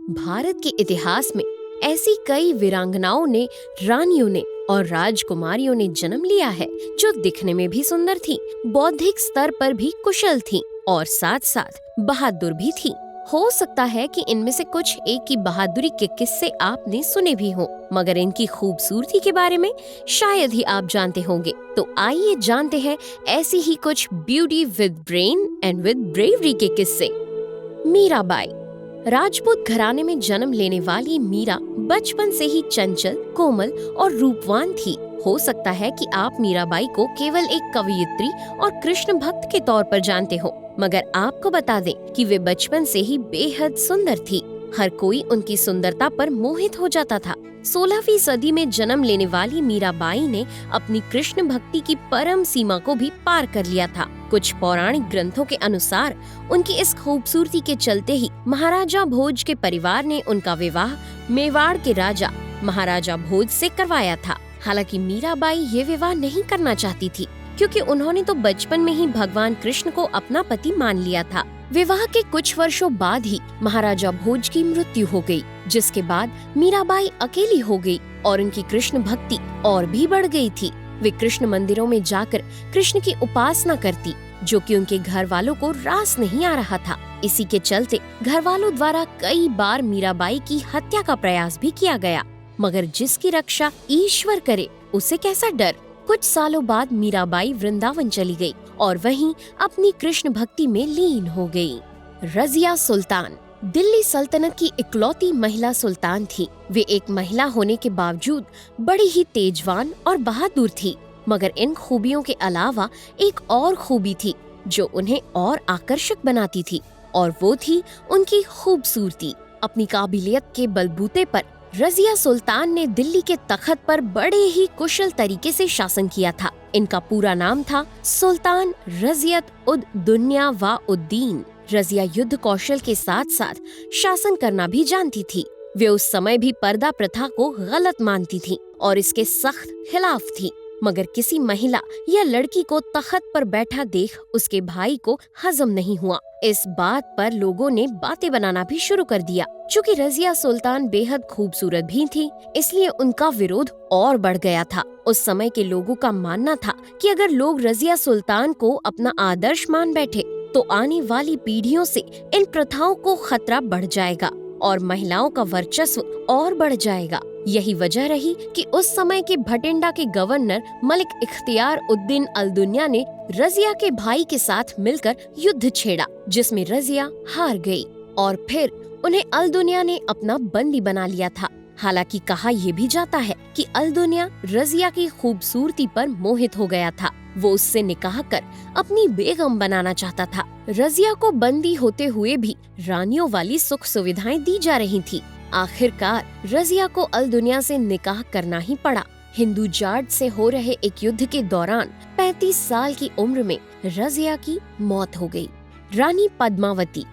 भारत के इतिहास में ऐसी कई वीरांगनाओं ने, रानियों ने और राजकुमारियों ने जन्म लिया है जो दिखने में भी सुंदर थी, बौद्धिक स्तर पर भी कुशल थी और साथ साथ बहादुर भी थी। हो सकता है कि इनमें से कुछ एक की बहादुरी के किस्से आपने सुने भी हों, मगर इनकी खूबसूरती के बारे में शायद ही आप जानते होंगे। तो आइए जानते हैं ऐसी ही कुछ beauty with brain and with bravery के किस्से। मीराबाई। राजपूत घराने में जन्म लेने वाली मीरा बचपन से ही चंचल, कोमल और रूपवान थी। हो सकता है कि आप मीराबाई को केवल एक कवयित्री और कृष्ण भक्त के तौर पर जानते हो, मगर आपको बता दें कि वे बचपन से ही बेहद सुंदर थी। हर कोई उनकी सुंदरता पर मोहित हो जाता था। 16वीं सदी में जन्म लेने वाली मीराबाई ने अपनी कृष्ण भक्ति की परम सीमा को भी पार कर लिया था। कुछ पौराणिक ग्रंथों के अनुसार उनकी इस खूबसूरती के चलते ही महाराजा भोज के परिवार ने उनका विवाह मेवाड़ के राजा महाराजा भोज से करवाया था। हालांकि मीराबाई ये विवाह नहीं करना चाहती थी, क्योंकि उन्होंने तो बचपन में ही भगवान कृष्ण को अपना पति मान लिया था। विवाह के कुछ वर्षों बाद ही महाराजा भोज की मृत्यु हो गई, जिसके बाद मीराबाई अकेली हो गई और उनकी कृष्ण भक्ति और भी बढ़ गई थी। वे कृष्ण मंदिरों में जाकर कृष्ण की उपासना करती, जो कि उनके घर वालों को रास नहीं आ रहा था। इसी के चलते घर वालों द्वारा कई बार मीराबाई की हत्या का प्रयास भी किया गया, मगर जिसकी रक्षा ईश्वर करे उसे कैसा डर। कुछ सालों बाद मीराबाई वृंदावन चली गई और वहीं अपनी कृष्ण भक्ति में लीन हो गई। रजिया सुल्तान दिल्ली सल्तनत की इकलौती महिला सुल्तान थी। वे एक महिला होने के बावजूद बड़ी ही तेजवान और बहादुर थी, मगर इन खूबियों के अलावा एक और खूबी थी जो उन्हें और आकर्षक बनाती थी, और वो थी उनकी खूबसूरती। अपनी काबिलियत के बलबूते पर रजिया सुल्तान ने दिल्ली के तख्त पर बड़े ही कुशल तरीके से शासन किया था। इनका पूरा नाम था सुल्तान रजियत उद दुनिया व उद्दीन। रजिया युद्ध कौशल के साथ साथ शासन करना भी जानती थी। वे उस समय भी पर्दा प्रथा को गलत मानती थी और इसके सख्त खिलाफ थी, मगर किसी महिला या लड़की को तख्त पर बैठा देख उसके भाई को हजम नहीं हुआ। इस बात पर लोगों ने बातें बनाना भी शुरू कर दिया। चूँकि रजिया सुल्तान बेहद खूबसूरत भी थी, इसलिए उनका विरोध और बढ़ गया था। उस समय के लोगों का मानना था कि अगर लोग रजिया सुल्तान को अपना आदर्श मान बैठे तो आने वाली पीढ़ियों से इन प्रथाओं को खतरा बढ़ जाएगा और महिलाओं का वर्चस्व और बढ़ जाएगा। यही वजह रही कि उस समय के भटिंडा के गवर्नर मलिक इख्तियार उद्दीन अल दुनिया ने रजिया के भाई के साथ मिलकर युद्ध छेड़ा, जिसमें रजिया हार गई और फिर उन्हें अल दुनिया ने अपना बंदी बना लिया था। हालांकि कहा यह भी जाता है कि अल दुनिया रजिया की खूबसूरती पर मोहित हो गया था। वो उससे निकाह कर अपनी बेगम बनाना चाहता था। रजिया को बंदी होते हुए भी रानियों वाली सुख सुविधाएं दी जा रही थी। आखिरकार रजिया को अल दुनिया से निकाह करना ही पड़ा। हिंदू जाट से हो रहे एक युद्ध के दौरान 35 साल की उम्र में रजिया की मौत हो गई। रानी पद्मावती।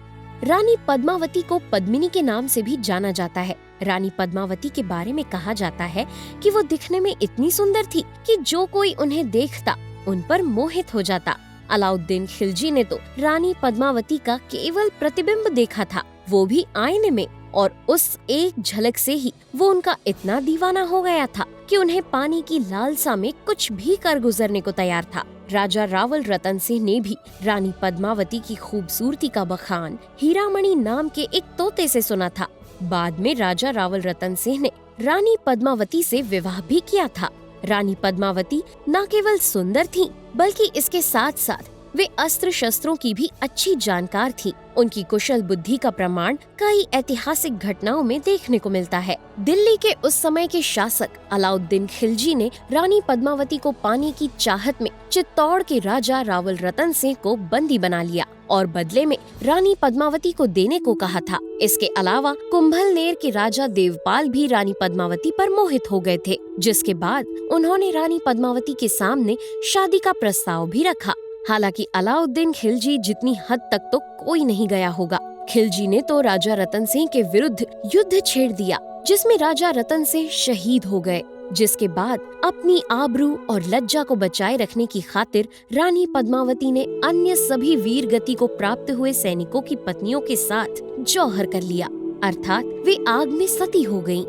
रानी पद्मावती को पद्मिनी के नाम से भी जाना जाता है। रानी पद्मावती के बारे में कहा जाता है कि वो दिखने में इतनी सुंदर थी कि जो कोई उन्हें देखता उन पर मोहित हो जाता। अलाउद्दीन खिलजी ने तो रानी पद्मावती का केवल प्रतिबिंब देखा था, वो भी आईने में, और उस एक झलक से ही वो उनका इतना दीवाना हो गया था कि उन्हें पाने की लालसा में कुछ भी कर गुजरने को तैयार था। राजा रावल रतन सिंह ने भी रानी पद्मावती की खूबसूरती का बखान हीरामणि नाम के एक तोते से सुना था। बाद में राजा रावल रतन सिंह ने रानी पद्मावती से विवाह भी किया था। रानी पद्मावती न केवल सुंदर थीं, बल्कि इसके साथ साथ वे अस्त्र शस्त्रों की भी अच्छी जानकार थीं। उनकी कुशल बुद्धि का प्रमाण कई ऐतिहासिक घटनाओं में देखने को मिलता है। दिल्ली के उस समय के शासक अलाउद्दीन खिलजी ने रानी पद्मावती को पाने की चाहत में चित्तौड़ के राजा रावल रतन सिंह को बंदी बना लिया और बदले में रानी पद्मावती को देने को कहा था। इसके अलावा कुंभलनेर के राजा देवपाल भी रानी पद्मावती पर मोहित हो गए थे, जिसके बाद उन्होंने रानी पद्मावती के सामने शादी का प्रस्ताव भी रखा। हालांकि अलाउद्दीन खिलजी जितनी हद तक तो कोई नहीं गया होगा। खिलजी ने तो राजा रतन सिंह के विरुद्ध युद्ध छेड़ दिया, जिसमें राजा रतन सिंह शहीद हो गए, जिसके बाद अपनी आबरू और लज्जा को बचाए रखने की खातिर रानी पद्मावती ने अन्य सभी वीर गति को प्राप्त हुए सैनिकों की पत्नियों के साथ जौहर कर लिया। अर्थात वे आग में सती हो गयीं।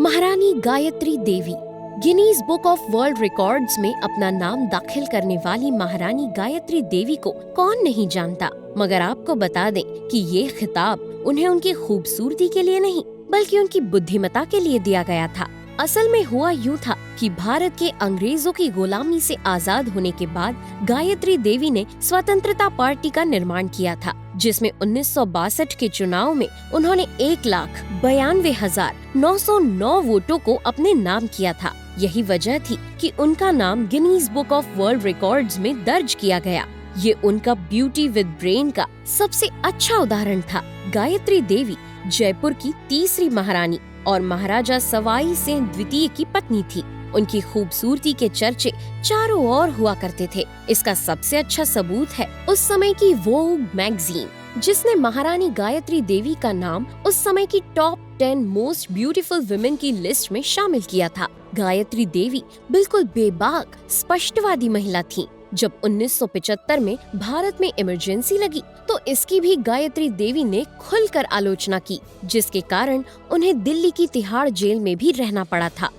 Maharani Gayatri Devi. Guinness book of world records में अपना नाम दाखिल करने वाली महारानी गायत्री देवी को कौन नहीं जानता, मगर आपको बता दें कि ये खिताब उन्हें उनकी खूबसूरती के लिए नहीं बल्कि उनकी बुद्धिमत्ता के लिए दिया गया था। असल में हुआ यूं था कि भारत के अंग्रेजों की गुलामी से आजाद होने के बाद गायत्री देवी ने स्वतंत्रता पार्टी का निर्माण किया था, जिसमें 1962 के चुनाव में उन्होंने 1,92,909 वोटों को अपने नाम किया था। यही वजह थी कि उनका नाम Guinness book of world records में दर्ज किया गया। ये उनका ब्यूटी विद ब्रेन का सबसे अच्छा उदाहरण था। गायत्री देवी जयपुर की तीसरी महारानी और महाराजा सवाई सिंह द्वितीय की पत्नी थी। उनकी खूबसूरती के चर्चे चारों ओर हुआ करते थे। इसका सबसे अच्छा सबूत है उस समय की वोग मैगजीन, जिसने महारानी गायत्री देवी का नाम उस समय की टॉप 10 मोस्ट ब्यूटीफुल वुमेन की लिस्ट में शामिल किया था। गायत्री देवी बिल्कुल बेबाक स्पष्टवादी महिला थी। जब 1975 में भारत में इमरजेंसी लगी तो इसकी भी गायत्री देवी ने खुलकर आलोचना की, जिसके कारण उन्हें दिल्ली की तिहाड़ जेल में भी रहना पड़ा था।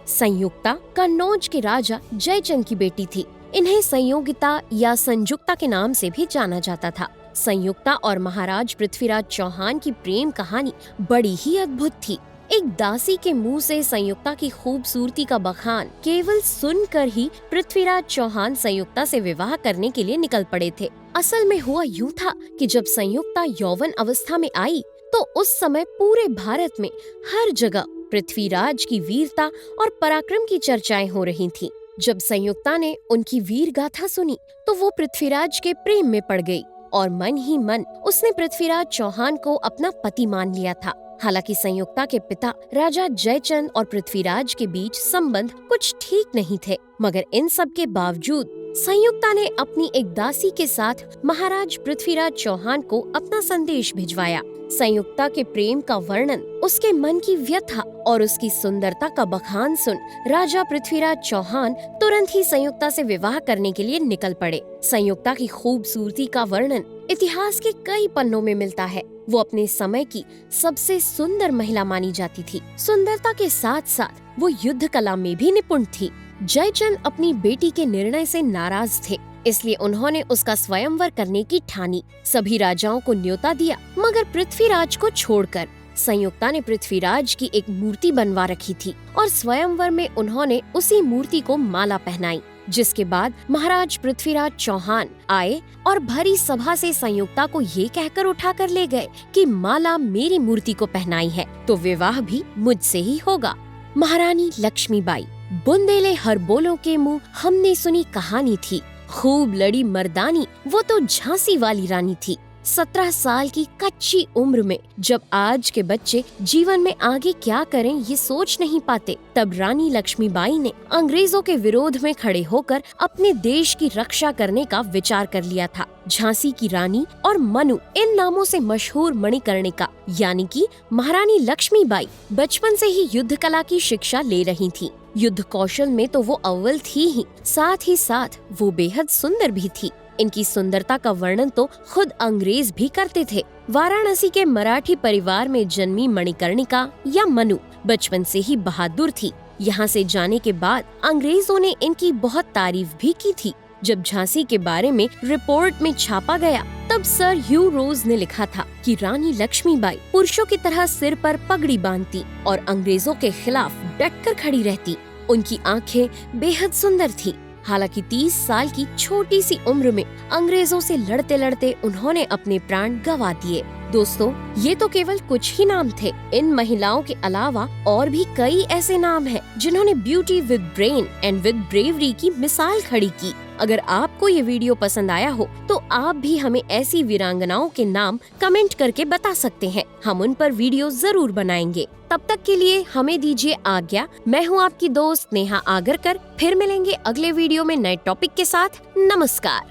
संयुक्ता कन्नौज के राजा जयचंद की बेटी थी। इन्हें संयोगिता या संयुक्ता के नाम से भी जाना जाता था। संयुक्ता और महाराज पृथ्वीराज चौहान की प्रेम कहानी बड़ी ही अद्भुत थी। एक दासी के मुंह से संयुक्ता की खूबसूरती का बखान केवल सुनकर ही पृथ्वीराज चौहान संयुक्ता से विवाह करने के लिए निकल पड़े थे। असल में हुआ यूं था कि जब संयुक्ता यौवन अवस्था में आई तो उस समय पूरे भारत में हर जगह पृथ्वीराज की वीरता और पराक्रम की चर्चाएं हो रही थीं। जब संयुक्ता ने उनकी वीर गाथा सुनी तो वो पृथ्वीराज के प्रेम में पड़ गई और मन ही मन उसने पृथ्वीराज चौहान को अपना पति मान लिया था। हालांकि संयुक्ता के पिता राजा जयचंद और पृथ्वीराज के बीच संबंध कुछ ठीक नहीं थे, मगर इन सब के बावजूद संयुक्ता ने अपनी एक दासी के साथ महाराज पृथ्वीराज चौहान को अपना संदेश भिजवाया। संयुक्ता के प्रेम का वर्णन, उसके मन की व्यथा और उसकी सुंदरता का बखान सुन राजा पृथ्वीराज चौहान तुरंत ही संयुक्ता से विवाह करने के लिए निकल पड़े। संयुक्ता की खूबसूरती का वर्णन इतिहास के कई पन्नों में मिलता है। वो अपने समय की सबसे सुंदर महिला मानी जाती थी। सुंदरता के साथ साथ वो युद्ध कला में भी निपुण थी। जयचंद अपनी बेटी के निर्णय से नाराज थे, इसलिए उन्होंने उसका स्वयंवर करने की ठानी। सभी राजाओं को न्योता दिया, मगर पृथ्वीराज को छोड़कर। संयुक्ता ने पृथ्वीराज की एक मूर्ति बनवा रखी थी और स्वयंवर में उन्होंने उसी मूर्ति को माला पहनाई। जिसके बाद महाराज पृथ्वीराज चौहान आए और भरी सभा से संयुक्ता को ये कहकर उठा कर ले गए कि माला मेरी मूर्ति को पहनाई है तो विवाह भी मुझसे ही होगा। महारानी लक्ष्मीबाई। बुंदेले हर बोलों के मुंह हमने सुनी कहानी थी। खूब लड़ी मर्दानी वो तो झांसी वाली रानी थी। 17 साल की कच्ची उम्र में जब आज के बच्चे जीवन में आगे क्या करें ये सोच नहीं पाते, तब रानी लक्ष्मीबाई ने अंग्रेजों के विरोध में खड़े होकर अपने देश की रक्षा करने का विचार कर लिया था। झांसी की रानी और मनु इन नामों से मशहूर मणिकर्णिका यानी कि महारानी लक्ष्मीबाई बचपन से ही युद्ध कला की शिक्षा ले रही थी। युद्ध कौशल में तो वो अव्वल थी ही साथ वो बेहद सुंदर भी थी। इनकी सुंदरता का वर्णन तो खुद अंग्रेज भी करते थे। वाराणसी के मराठी परिवार में जन्मी मणिकर्णिका या मनु बचपन से ही बहादुर थी। यहाँ से जाने के बाद अंग्रेजों ने इनकी बहुत तारीफ भी की थी। जब झांसी के बारे में रिपोर्ट में छापा गया तब सर ह्यू रोज ने लिखा था कि रानी लक्ष्मीबाई पुरुषों की तरह सिर पर पगड़ी बांधती और अंग्रेजों के खिलाफ डटकर खड़ी रहती। उनकी आंखें बेहद सुंदर थी। हालांकि 30 साल की छोटी सी उम्र में अंग्रेजों से लड़ते लड़ते उन्होंने अपने प्राण गंवा दिए। दोस्तों, ये तो केवल कुछ ही नाम थे। इन महिलाओं के अलावा और भी कई ऐसे नाम हैं जिन्होंने beauty with brain and with bravery की मिसाल खड़ी की। अगर आपको ये वीडियो पसंद आया हो तो आप भी हमें ऐसी वीरांगनाओं के नाम कमेंट करके बता सकते हैं। हम उन पर वीडियो जरूर बनाएंगे। तब तक के लिए हमें दीजिए आज्ञा। मैं हूँ आपकी दोस्त नेहा आगरकर। फिर मिलेंगे अगले वीडियो में नए टॉपिक के साथ। नमस्कार।